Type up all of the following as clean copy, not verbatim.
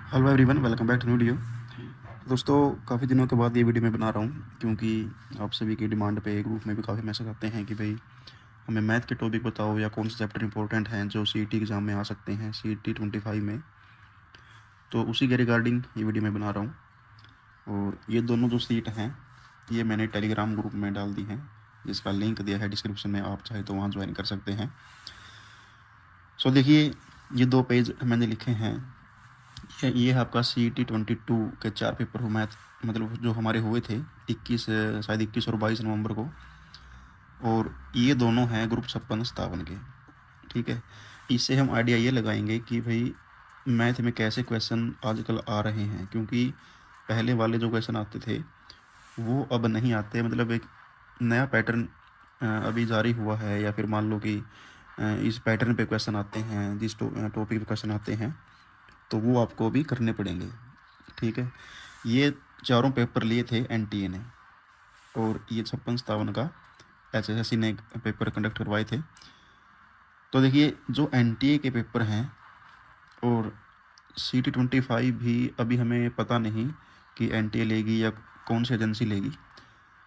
Hello everyone, welcome back to video. दोस्तों, काफ़ी दिनों के बाद ये वीडियो मैं बना रहा हूँ क्योंकि आप सभी की डिमांड पे ग्रुप में भी काफ़ी मैसेज आते हैं कि भाई हमें मैथ के टॉपिक बताओ या कौन से चैप्टर इंपॉर्टेंट हैं जो सीईटी एग्ज़ाम में आ सकते हैं, सीईटी 25 में। तो उसी के रिगार्डिंग ये वीडियो मैं बना रहा हूँ। और ये दोनों जो सीट हैं ये मैंने टेलीग्राम ग्रुप में डाल दी हैं, जिसका लिंक दिया है डिस्क्रिप्शन में, आप चाहे तो वहाँ ज्वाइन कर सकते हैं। सो देखिए, ये 2 पेज मैंने लिखे हैं। ये है आपका CET 22 के 4 पेपर हो मैथ, मतलब जो हमारे हुए थे 21 शायद 21 और 22 नवंबर को। और ये दोनों हैं ग्रुप 56-57 के। ठीक है, इससे हम आइडिया ये लगाएंगे कि भाई मैथ में कैसे क्वेश्चन आजकल आ रहे हैं, क्योंकि पहले वाले जो क्वेश्चन आते थे वो अब नहीं आते। मतलब एक नया पैटर्न अभी जारी हुआ है, या फिर मान लो कि इस पैटर्न पे क्वेश्चन आते हैं, जिस टॉपिक पे क्वेश्चन आते हैं तो वो आपको भी करने पड़ेंगे। ठीक है, ये चारों पेपर लिए थे NTA ने, और ये 56-57 का HSSC ने पेपर कंडक्ट करवाए थे। तो देखिए, जो NTA के पेपर हैं और CET 25 भी अभी हमें पता नहीं कि NTA लेगी या कौन सी एजेंसी लेगी।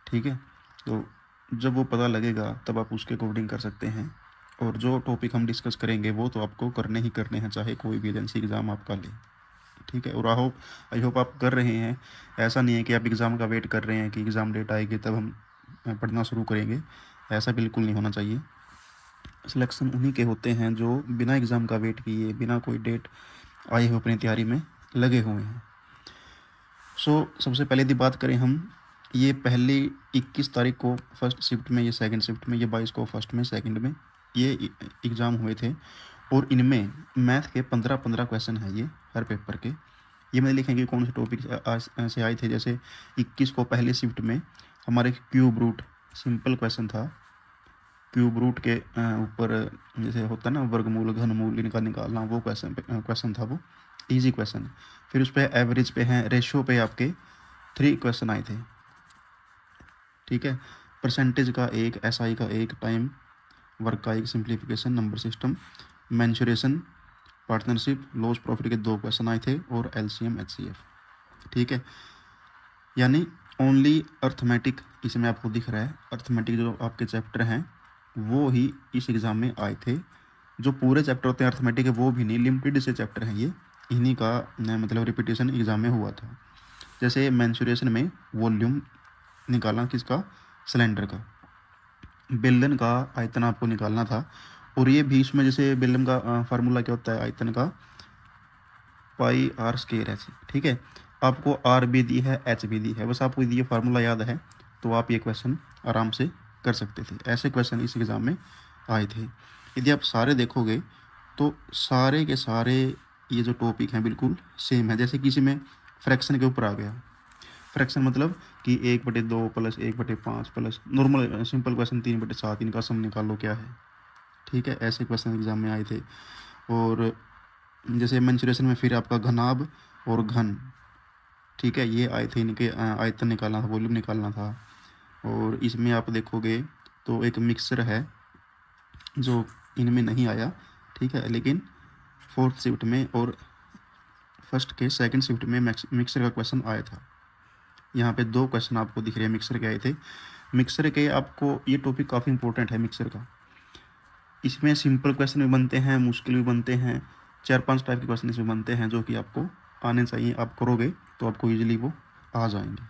ठीक है, तो जब वो पता लगेगा तब आप उसके अकॉर्डिंग कर सकते हैं। और जो टॉपिक हम डिस्कस करेंगे वो तो आपको करने ही करने हैं, चाहे कोई भी एजेंसी एग्ज़ाम आपका ले। ठीक है, और आई होप आप कर रहे हैं। ऐसा नहीं है कि आप एग्ज़ाम का वेट कर रहे हैं कि एग्ज़ाम डेट आएगी तब हम पढ़ना शुरू करेंगे। ऐसा बिल्कुल नहीं होना चाहिए। सिलेक्शन उन्हीं के होते हैं जो बिना एग्ज़ाम का वेट किए, बिना कोई डेट आए हुए अपनी तैयारी में लगे हुए हैं। सबसे पहले यदि बात करें हम, ये पहली 21 तारीख को फर्स्ट शिफ्ट में, ये सेकंड शिफ्ट में, ये 22 को फर्स्ट में, सेकंड में ये एग्ज़ाम हुए थे। और इनमें मैथ के 15-15 क्वेश्चन हैं ये हर पेपर के। ये मैंने लिखे कि कौन से टॉपिक से आए थे। जैसे 21 को पहले शिफ्ट में हमारे क्यूब रूट सिंपल क्वेश्चन था। क्यूब रूट के ऊपर जैसे होता है ना वर्गमूल, घनमूल इनका निकालना, वो क्वेश्चन था, वो इजी क्वेश्चन। फिर उस पर एवरेज पे हैं, रेशो पे आपके 3 क्वेश्चन आए थे। ठीक है, परसेंटेज का एक, SI का एक, टाइम वर्क का एक, simplification, number system, menstruation, partnership, loss profit के 2 क्वेश्चन आए थे, और LCM HCF। ठीक है, यानी ओनली अर्थमेटिक इसमें आपको दिख रहा है। अर्थमेटिक जो आपके चैप्टर हैं वो ही इस एग्ज़ाम में आए थे। जो पूरे चैप्टर होते हैं अर्थमेटिक के वो भी नहीं, लिमिटेड से चैप्टर हैं ये, इन्हीं का मतलब रिपीटेशन एग्ज़ाम में हुआ था। जैसे मैंसुरेशन में वॉल्यूम निकालना किसका, सिलेंडर का। बेलन का आयतन आपको निकालना था, और ये भी इसमें जैसे बेलन का फार्मूला क्या होता है आयतन का, πr²h। ठीक है, आपको R भी दी है, H भी दी है, बस आपको ये फार्मूला याद है तो आप ये क्वेश्चन आराम से कर सकते थे। ऐसे क्वेश्चन इस एग्ज़ाम में आए थे। यदि आप सारे देखोगे तो सारे के सारे ये जो टॉपिक हैं बिल्कुल सेम है। जैसे किसी में फ्रैक्शन के ऊपर आ गया, फ्रैक्शन मतलब कि 1/2 plus 1/5 plus normal simple question 3/7, इनका सम निकालो क्या है। ठीक है, ऐसे क्वेश्चन एग्ज़ाम में आए थे। और जैसे मेंसुरेशन में फिर आपका घनाभ और घन, ठीक है, ये आए थे, इनके आयतन निकालना था, वॉल्यूम निकालना था। और इसमें आप देखोगे तो एक मिक्सर है जो इनमें नहीं आया। ठीक है, लेकिन फोर्थ शिफ्ट में और फर्स्ट के सेकंड शिफ्ट में मिक्सर का क्वेश्चन आया था। यहाँ पे 2 क्वेश्चन आपको दिख रहे हैं मिक्सर के आए थे। मिक्सर के आपको ये टॉपिक काफ़ी इंपॉर्टेंट है मिक्सर का। इसमें सिंपल क्वेश्चन भी बनते हैं, मुश्किल भी बनते हैं, 4-5 टाइप के क्वेश्चन इसमें बनते हैं जो कि आपको आने चाहिए। आप करोगे तो आपको ईजिली वो आ जाएंगे।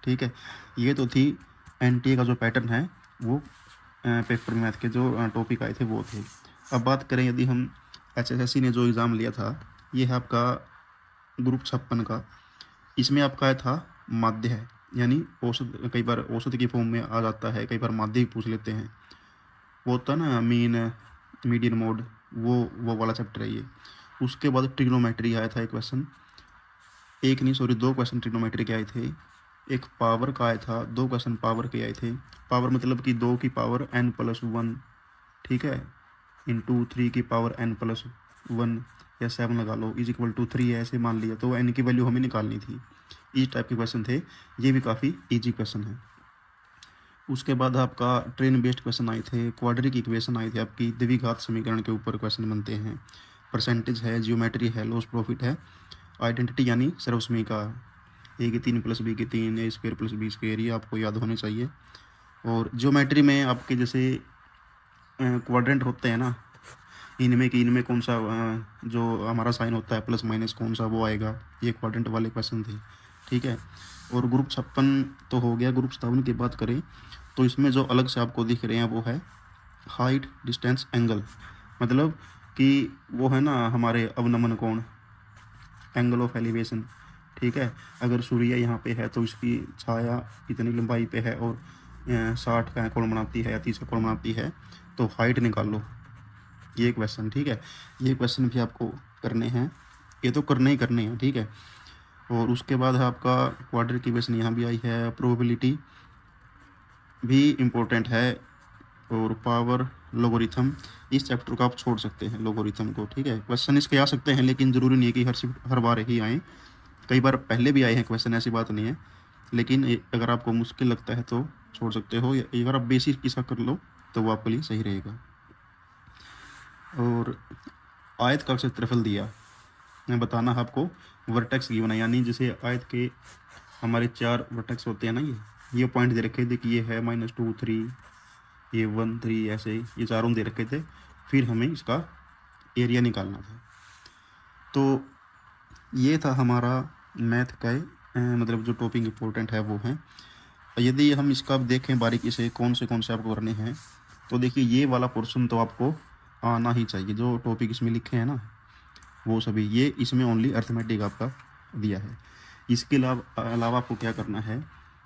ठीक है, ये तो थी NTA का जो पैटर्न है, वो पेपर मैथ के जो टॉपिक आए थे वो थे। अब बात करें यदि हम HSSC ने जो एग्ज़ाम लिया था, ये है आपका ग्रुप 56 का। इसमें आपका आया था माध्य है, यानी औसत, कई बार औसत की फॉर्म में आ जाता है, कई बार माध्य भी पूछ लेते हैं। वो होता है ना मीन, मीडियन मोड, वो वाला चैप्टर है ये। उसके बाद ट्रिग्नोमेट्री आया था एक क्वेश्चन, एक नहीं सॉरी 2 क्वेश्चन ट्रिग्नोमेट्री के आए थे। एक पावर का आया था, 2 क्वेश्चन पावर के आए थे। पावर मतलब कि 2 की पावर n+1, ठीक है, इंटू 3 की पावर n+1 या 7 लगा लो, इज इक्वल टू 3 है, ऐसे मान लिया, तो n की वैल्यू हमें निकालनी थी। इस टाइप के क्वेश्चन थे, ये भी काफ़ी ईजी क्वेश्चन है। उसके बाद आपका ट्रेन बेस्ड क्वेश्चन आए थे, क्वाड्रिक इक्वेशन आई थी, आपकी द्विघात समीकरण के ऊपर क्वेश्चन बनते हैं, परसेंटेज है, जियोमेट्री है, लॉस प्रॉफिट है, आइडेंटिटी यानी सर्वसमीका, ए की 3 प्लस बी की 3, ए स्क्वायर प्लस बी स्क्वायर, ये आपको याद होने चाहिए। और ज्योमेट्री में आपके जैसे क्वाड्रेंट होते हैं ना, इनमें कौन सा जो हमारा साइन होता है प्लस माइनस कौन सा वो आएगा, ये क्वाड्रेंट वाले क्वेश्चन थे, ठीक है। और ग्रुप 56 तो हो गया। ग्रुप 57 की बात करें तो इसमें जो अलग से आपको दिख रहे हैं वो है हाइट, डिस्टेंस, एंगल, मतलब कि वो है ना हमारे अवनमन कोण, एंगल ऑफ एलिवेशन, ठीक है। अगर सूर्य यहाँ पे है तो इसकी छाया इतनी लंबाई पे है और 60 का कोण बनाती है या 30 का कोण बनाती है, तो हाइट निकाल लो, ये क्वेश्चन, ठीक है। ये क्वेश्चन भी आपको करने हैं, ये तो करने ही करने हैं, ठीक है। और उसके बाद है आपका क्वाड्रेटिक इक्वेशन, यहाँ भी आई है। प्रोबेबिलिटी भी इम्पोर्टेंट है। और पावर लोगोरिथम, इस चैप्टर को आप छोड़ सकते हैं लोगोरिथम को, ठीक है। क्वेश्चन इसके आ सकते हैं लेकिन ज़रूरी नहीं है कि हर बार ही आए, कई बार पहले भी आए हैं क्वेश्चन, ऐसी बात नहीं है। लेकिन अगर आपको मुश्किल लगता है तो छोड़ सकते हो, या अगर आप बेसिक इसका कर लो तो वो आपके लिए सही रहेगा। और आयत का क्षेत्रफल दिया, मैं बताना है आपको वर्टेक्स गिवन है, यानी जैसे आयत के हमारे 4 वर्टेक्स होते हैं ना, ये पॉइंट दे रखे थे कि ये है -2 3, ये 1 3, ऐसे ये चारों दे रखे थे। फिर हमें इसका एरिया निकालना था। तो ये था हमारा मैथ का मतलब जो टॉपिक इम्पोर्टेंट है वो है। यदि हम इसका देखें बारीकी से कौन से आपको करने हैं, तो देखिए ये वाला पोर्शन तो आपको आना ही चाहिए, जो टॉपिक इसमें लिखे हैं ना वो सभी, ये इसमें ओनली अर्थमेटिक आपका दिया है। इसके अलावा आपको क्या करना है,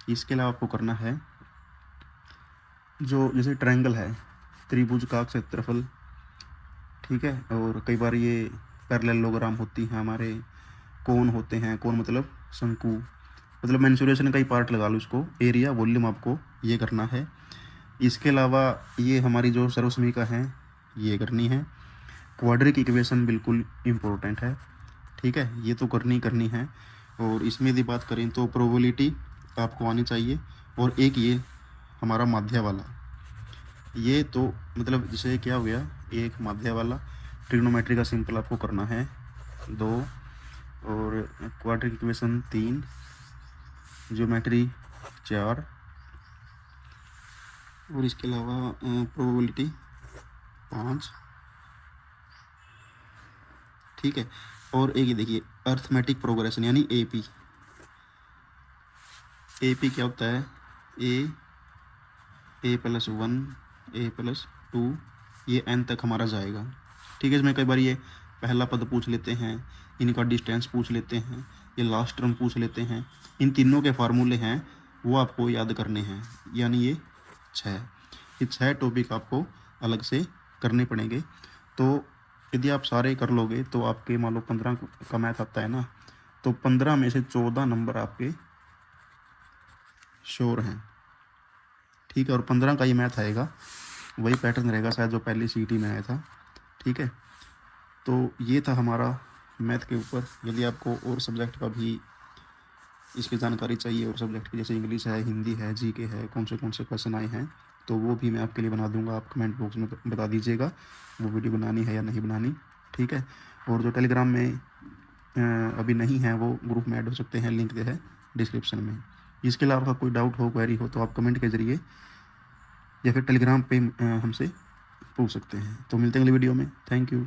इसके अलावा आपको करना है जो जैसे ट्रायंगल है, त्रिभुज का क्षेत्रफल, ठीक है। और कई बार ये पैरेललोग्राम होती हैं हमारे, कोण होते हैं, कोण मतलब शंकु, मतलब मेंसुरेशन का ही पार्ट लगा लो इसको, एरिया वॉल्यूम आपको ये करना है। इसके अलावा ये हमारी जो सर्वसमीका है ये करनी है। क्वाड्रेटिक इक्वेशन बिल्कुल इम्पोर्टेंट है, ठीक है, ये तो करनी है। और इसमें यदि बात करें तो प्रोबेबिलिटी आपको आनी चाहिए। और एक ये हमारा माध्य वाला, ये तो मतलब जैसे क्या हो गया, एक माध्य वाला, ट्रिग्नोमेट्री का सिंपल आपको करना है 2, और क्वाड्रेटिक इक्वेशन 3, ज्योमेट्री 4, और इसके अलावा प्रोबेबिलिटी 5, ठीक है। और एक ये देखिए अर्थमेटिक प्रोग्रेशन यानी एपी, एपी क्या होता है, a+1 a+2, ये n तक हमारा जाएगा, ठीक है। इसमें कई बार ये पहला पद पूछ लेते हैं, इनका डिस्टेंस पूछ लेते हैं, ये लास्ट टर्म पूछ लेते हैं। इन तीनों के फार्मूले हैं वो आपको याद करने हैं, यानी ये 6 टॉपिक आपको अलग से करने पड़ेंगे। तो यदि आप सारे कर लोगे तो आपके मान लो 15 का मैथ आता है ना, तो 15 में से 14 नंबर आपके श्योर हैं, ठीक है। और 15 का ये मैथ आएगा, वही पैटर्न रहेगा शायद जो पहली सीटी में आया था, ठीक है। तो ये था हमारा मैथ के ऊपर। यदि आपको और सब्जेक्ट का भी इसकी जानकारी चाहिए, और सब्जेक्ट की जैसे इंग्लिश है, हिंदी है, जीके है, कौन से क्वेश्चन आए हैं, तो वो भी मैं आपके लिए बना दूंगा। आप कमेंट बॉक्स में बता दीजिएगा वो वीडियो बनानी है या नहीं बनानी, ठीक है। और जो टेलीग्राम में अभी नहीं है वो ग्रुप में ऐड हो सकते हैं, लिंक है डिस्क्रिप्शन में। इसके अलावा कोई डाउट हो, क्वेरी हो, तो आप कमेंट के ज़रिए या फिर टेलीग्राम पे हमसे पूछ सकते हैं। तो मिलते हैं अगली वीडियो में। Thank you.